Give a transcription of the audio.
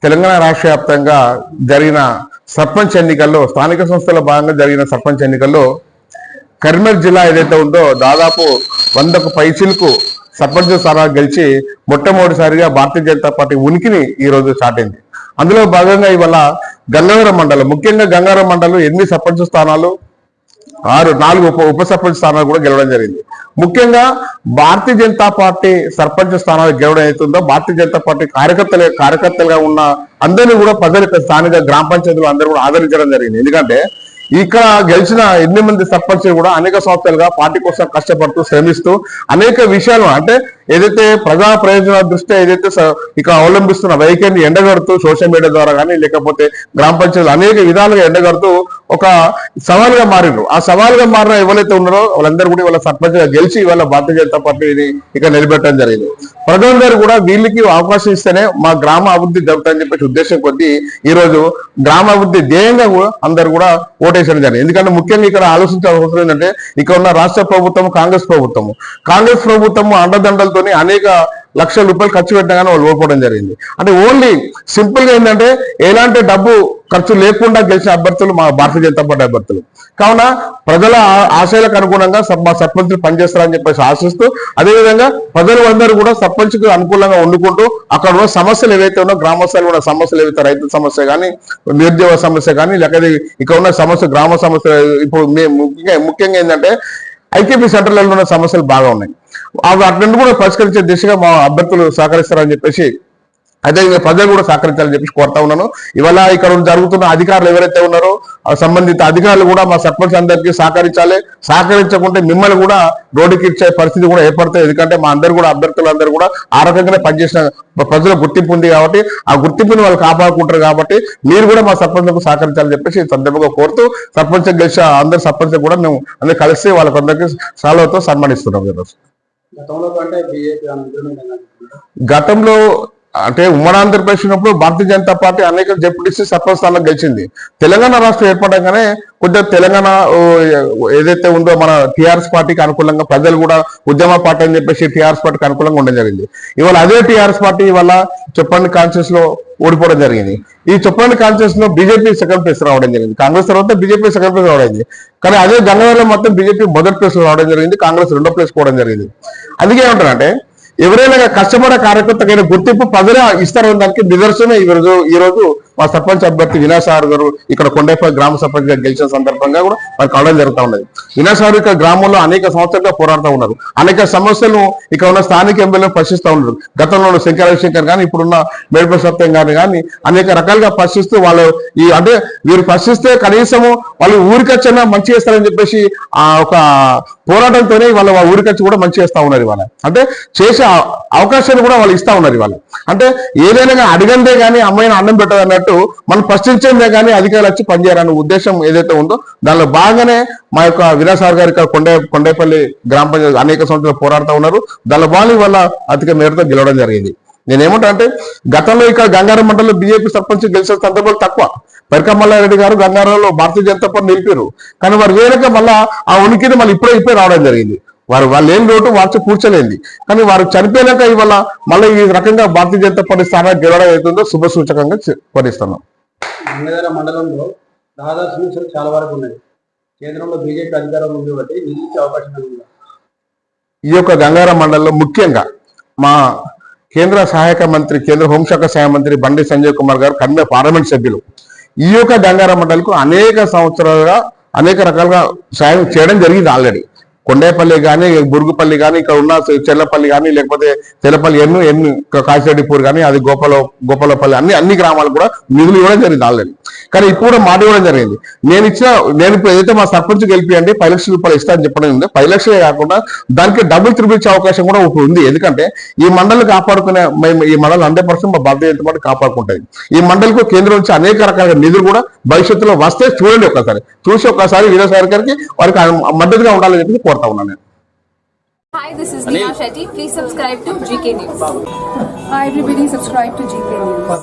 తెలంగాణ రాష్ట్ర వ్యాప్తంగా జరిగిన సర్పంచ్ ఎన్నికల్లో స్థానిక సంస్థల భాగంగా జరిగిన సర్పంచ్ ఎన్నికల్లో కరీంనగర్ జిల్లా ఏదైతే ఉందో దాదాపు 100కు పైచిలకు సర్పంచ్ స్థానాలు గెలిచి మొట్టమొదటిసారిగా భారతీయ జనతా పార్టీ ఉనికిని ఈ రోజు చాటింది. అందులో భాగంగా ఇవాళ గంగావరం మండలం, ముఖ్యంగా గంగావరం మండలం 8 సర్పంచ్ స్థానాలు 4 ఉప సర్పంచ్ స్థానాలు కూడా గెలవడం జరిగింది. ముఖ్యంగా భారతీయ జనతా పార్టీ సర్పంచ్ స్థానాలు గెలవడం అవుతుందో భారతీయ జనతా పార్టీ కార్యకర్తలుగా ఉన్న అందరినీ కూడా ప్రజలు స్థానిక గ్రామ పంచాయతీలు అందరూ కూడా ఆదరించడం జరిగింది. ఎందుకంటే ఇక్కడ గెలిచిన 8 మంది సర్పంచులు కూడా అనేక సంవత్సరాలుగా పార్టీ కోసం కష్టపడుతూ శ్రమిస్తూ అనేక విషయాలు అంటే ఏదైతే ప్రజా ప్రయోజనాల దృష్ట్యా ఏదైతే ఇక అవలంబిస్తున్న వైఖరిని ఎండగడుతూ సోషల్ మీడియా ద్వారా కానీ లేకపోతే గ్రామ పంచాయతీలు అనేక విధాలుగా ఎండగడుతూ ఒక సవాలుగా మారినారు. ఆ సవాలుగా మారిన ఎవరైతే ఉన్నారో వాళ్ళందరూ కూడా వాళ్ళ సర్పంచ్గా గెలిచి ఇవాళ భారతీయ జనతా పార్టీని ఇక నిలబెట్టడం జరిగింది. ప్రజలందరూ కూడా వీళ్ళకి అవకాశం ఇస్తేనే మా గ్రామ అభివృద్ధి జరుగుతుందని చెప్పేసి ఉద్దేశం కొద్దీ ఈ రోజు గ్రామాభివృద్ధి ధ్యేయంగా అందరూ కూడా ఓటేసడం జరిగింది. ఎందుకంటే ముఖ్యంగా ఇక్కడ ఆలోచించాల్సిన అవసరం ఏంటంటే ఇక్కడ ఉన్న రాష్ట్ర ప్రభుత్వం కాంగ్రెస్ ప్రభుత్వము అండదండలతోని అనేక లక్షల రూపాయలు ఖర్చు పెట్టగానే వాళ్ళు ఓడిపోవడం జరిగింది. అంటే ఓన్లీ సింపుల్ గా ఏంటంటే ఎలాంటి డబ్బు ఖర్చు లేకుండా గెలిచిన అభ్యర్థులు మా భారతీయ జనతా పార్టీ అభ్యర్థులు. కావున ప్రజల ఆశయాలకు అనుగుణంగా మా సర్పంచులు పనిచేస్తారని చెప్పేసి ఆశిస్తూ అదేవిధంగా ప్రజలు అందరూ కూడా సర్పంచ్కు అనుకూలంగా వండుకుంటూ అక్కడ ఉన్న సమస్యలు ఏవైతే ఉన్నో గ్రామస్థాయిలో ఉన్న సమస్యలు ఏవైతే రైతు సమస్య కానీ నిరుద్యోగ సమస్య కానీ లేకపోతే ఇక్కడ ఉన్న సమస్య గ్రామ సమస్య ఇప్పుడు ముఖ్యంగా ఏంటంటే ఐకేపీ సెంటర్లలో ఉన్న సమస్యలు బాగా ఉన్నాయి. వాటిని కూడా పరిష్కరించే దిశగా మా అభ్యర్థులు సహకరిస్తారని చెప్పేసి అదేవిధంగా ప్రజలు కూడా సహకరించాలని చెప్పేసి కోరుతా ఉన్నాను. ఇవాళ ఇక్కడ జరుగుతున్న అధికారులు ఎవరైతే ఉన్నారో సంబంధిత అధికారులు కూడా మా సర్పంచ్ అందరికీ సహకరించాలి. సహకరించకుంటే మిమ్మల్ని కూడా రోడ్డుకి ఇచ్చే పరిస్థితి కూడా ఏర్పడుతుంది. ఎందుకంటే మా అందరూ కూడా అభ్యర్థులందరూ కూడా ఆ రకంగానే పనిచేసిన ప్రజల గుర్తింపు ఉంది కాబట్టి ఆ గుర్తింపుని వాళ్ళు కాపాడుకుంటారు. కాబట్టి మీరు కూడా మా సర్పంచ్లకు సహకరించాలని చెప్పేసి సందర్భంగా కోరుతూ సర్పంచ్ గెలిచిన అందరి సర్పంచ్ కూడా మేము అందరూ కలిసి వాళ్ళకందరికీ సాలతో సన్మానిస్తున్నాం. గతంలో అంటే ఉమ్మడి ఆంధ్రప్రదేశ్ ఉన్నప్పుడు భారతీయ జనతా పార్టీ అనేక జెడ్పీటీసీ సర్పంచ్ స్థానాలు గెలిచింది. తెలంగాణ రాష్ట్రం ఏర్పడగానే కొద్దిగా తెలంగాణ ఏదైతే ఉందో మన టీఆర్ఎస్ పార్టీకి అనుకూలంగా ప్రజలు కూడా ఉద్యమ పార్టీ అని చెప్పేసి టీఆర్ఎస్ పార్టీకి అనుకూలంగా ఉండడం జరిగింది. ఇవాళ అదే టీఆర్ఎస్ పార్టీ వల్ల చొప్పండి కాన్షియస్ లో ఓడిపోవడం జరిగింది. ఈ చొప్పండి కాన్షియస్ లో బీజేపీ సెకండ్ ప్లేస్ రావడం జరిగింది. కాంగ్రెస్ తర్వాత బీజేపీ సెకండ్ ప్లేస్ రావడం జరిగింది. కానీ అదే గంగవరంలో మొత్తం బీజేపీ మొదటి ప్లేస్ లో రావడం జరిగింది, కాంగ్రెస్ 2వ ప్లేస్ పోవడం జరిగింది. అందుకే ఏమంటారంటే ఎవరైనా కష్టపడే కార్యకర్తకైన గుర్తింపు ప్రజలే ఇస్తారని దానికి నిదర్శనమే ఈ రోజు మా సర్పంచ్ అభ్యర్థి వినాయక్ సాగర్ గారు ఇక్కడ కొండపల్లి గ్రామ సర్పంచ్ గా గెలిచిన సందర్భంగా కూడా వారు కావడం జరుగుతూ ఉన్నది. వినాయక్ సాగర్ ఇక్కడ గ్రామంలో అనేక సంవత్సరాలుగా పోరాడుతూ ఉన్నారు. అనేక సమస్యలను ఇక్కడ ఉన్న స్థానిక ఎమ్మెల్యేలు ప్రశ్నిస్తూ ఉన్నారు. గతంలో శంకర్ రవిశంకర్ కానీ ఇప్పుడున్న మేడిపల్లి సత్యం గారిని కానీ అనేక రకాలుగా ప్రశ్నిస్తూ వాళ్ళు అంటే వీరు ప్రశ్నిస్తే కనీసము వాళ్ళు ఊరికొచ్చినా మంచి చేస్తారని చెప్పేసి ఆ ఒక పోరాటంతోనే వాళ్ళ ఊరికొచ్చి కూడా మంచి చేస్తా ఉన్నారు. ఇవాళ అంటే చేసే అవకాశాన్ని కూడా వాళ్ళు ఇస్తా ఉన్నారు. ఇవాళ అంటే ఏదైనా అడిగందే కానీ అమ్మాయిని అన్నం పెట్టదు అన్నట్టు మనం ప్రశ్నించిందే కానీ అధికారులు వచ్చి పనిచేయాలనే ఉద్దేశం ఏదైతే ఉందో దానిలో బాగానే మా యొక్క వినాయక్ సాగర్ గారు ఇక్కడ కొండపల్లి గ్రామ పంచాయతీ అనేక సంవత్సరాలు పోరాడుతూ ఉన్నారు. దానిలో బాగా వల్ల అధిక మేరతో గెలవడం జరిగింది. నేనేమంటా అంటే గతంలో ఇక్కడ గంగారం మండలంలో బీజేపీ సర్పంచ్ గెలిచిన సందర్భాలు తక్కువ. పరికమల్లారెడ్డి గారు గంగారంలో భారతీయ జనతా పార్టీ నిలిపారు. కానీ వారు వేరక మళ్ళా ఆ ఉనికిని మళ్ళీ ఇప్పుడే రావడం జరిగింది. వాళ్ళు ఏం లోటు వార్చ కూర్చోలేంది. కానీ వారు చనిపోయినాక ఇవాళ మళ్ళీ ఈ రకంగా భారతీయ జనతా పార్టీ స్థానానికి గెలవడం అవుతుందో శుభ సూచకంగా పరిస్తున్నాం. మండలంలో దాదాపు సమస్యలు చాలా వరకు ఉన్నాయి. కేంద్రంలో బీజేపీ అధికారం ఉంది కాబట్టి నిలిచే అవకాశం ఉంది. ఈ యొక్క గంగారం మండలంలో ముఖ్యంగా మా కేంద్ర సహాయక మంత్రి కేంద్ర హోంశాఖ సహాయ మంత్రి బండి సంజయ్ కుమార్ గారు కన్వీనర్ పార్లమెంట్ సభ్యులు ఈ యొక్క గంగారం మండలకు అనేక సంవత్సరాలుగా అనేక రకాలుగా సాయం చేయడం జరిగింది. ఆల్రెడీ కొండేపల్లి కానీ బురుగుపల్లి కానీ ఇక్కడ ఉన్న చెల్లపల్లి కానీ లేకపోతే తెల్లపల్లి ఎన్ని కాశిరెడ్డిపూర్ కానీ అది గోపాలపల్లి అన్ని గ్రామాలు కూడా నిధులు ఇవ్వడం జరిగింది ఆల్రెడీ. కానీ ఇప్పుడు మాట ఇవ్వడం జరిగింది. నేను ఇప్పుడు ఏదైతే మా సర్పంచ్ గెలిపియండి 10 లక్షల రూపాయలు ఇస్తా అని చెప్పడం ఉంది. 10 లక్షలే కాకుండా దానికి డబుల్ త్రిబుల్ ఇచ్చే అవకాశం కూడా ఇప్పుడు ఉంది. ఎందుకంటే ఈ మండలి కాపాడుకునే ఈ మండలి 100% మా భారతీయ జనతా పార్టీ కాపాడుకుంటుంది. ఈ మండలికి కేంద్రం నుంచి అనేక రకాల నిధులు కూడా భవిష్యత్తులో వస్తే చూడండి, ఒకసారి వినాయక్ సాగర్ గారికి వారికి మద్దతుగా ఉండాలని చెప్పి కోరుతా ఉన్నాను నేను. Hi, this is Neha Shetty. Please subscribe to GK News. Hi everybody, subscribe to GK News.